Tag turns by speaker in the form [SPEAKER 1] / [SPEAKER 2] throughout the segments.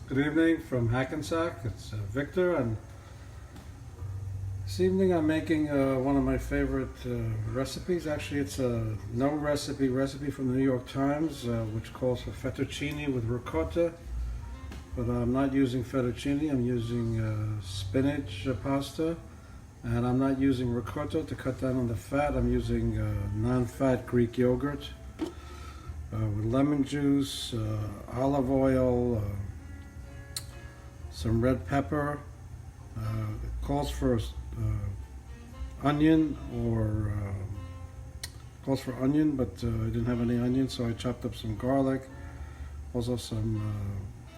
[SPEAKER 1] Good evening from Hackensack. It's Victor, and this evening I'm making one of my favorite recipes. Actually, it's a no recipe from the New York Times, which calls for fettuccine with ricotta. But I'm not using fettuccine. I'm using spinach pasta, and I'm not using ricotta to cut down on the fat. I'm using non-fat Greek yogurt with lemon juice, olive oil. Some red pepper. It calls for onion, but I didn't have any onion, so I chopped up some garlic. Also some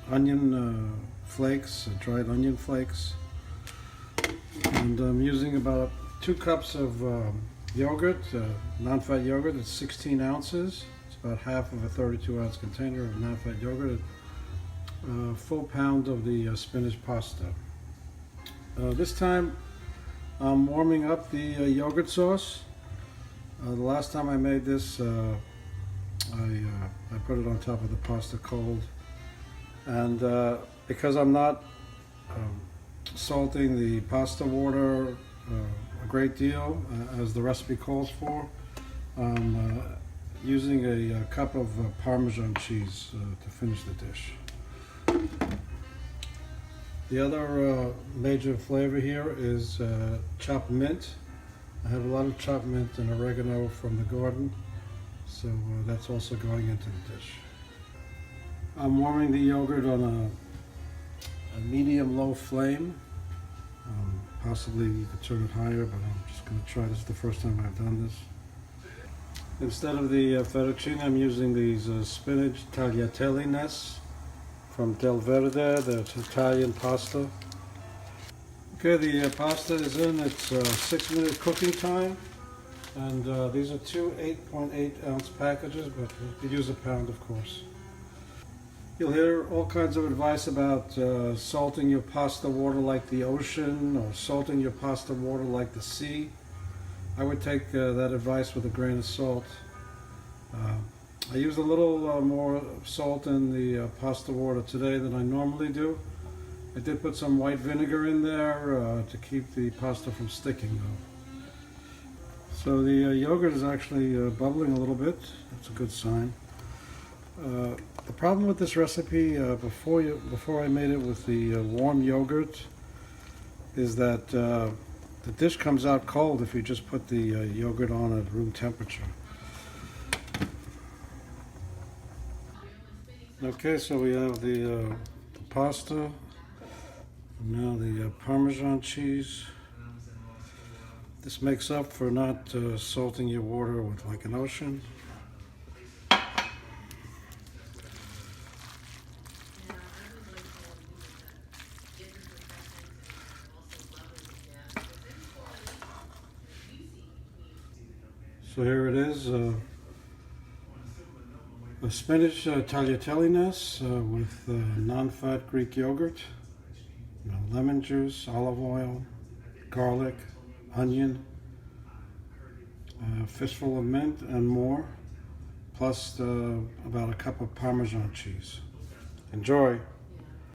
[SPEAKER 1] onion flakes, dried onion flakes. And I'm using about 2 cups of yogurt, non-fat yogurt. It's 16 ounces. It's about half of a 32-ounce container of non-fat yogurt. A full pound of the spinach pasta. This time I'm warming up the yogurt sauce. The last time I made this, I put it on top of the pasta cold, and because I'm not salting the pasta water a great deal, as the recipe calls for, I'm using a cup of Parmesan cheese to finish the dish. The other major flavor here is chopped mint. I have a lot of chopped mint and oregano from the garden, so that's also going into the dish. I'm warming the yogurt on a medium-low flame. Possibly you could turn it higher, but I'm just going to try. This is the first time I've done this. Instead of the fettuccine, I'm using these spinach tagliatelle from Del Verde, the Italian pasta. Okay, the pasta is in. It's 6-minute cooking time, and these are 2 8.8-ounce packages, but you could use a pound, of course. You'll hear all kinds of advice about salting your pasta water like the ocean, or salting your pasta water like the sea. I would take that advice with a grain of salt. I used a little more salt in the pasta water today than I normally do. I did put some white vinegar in there to keep the pasta from sticking though. So the yogurt is actually bubbling a little bit. That's a good sign. The problem with this recipe before I made it with the warm yogurt is that the dish comes out cold if you just put the yogurt on at room temperature. Okay, so we have the pasta, now the Parmesan cheese. This makes up for not salting your water with like an ocean. So here it is. A spinach tagliatelle with non-fat Greek yogurt, lemon juice, olive oil, garlic, onion, a fistful of mint, and more, plus about a cup of Parmesan cheese. Enjoy!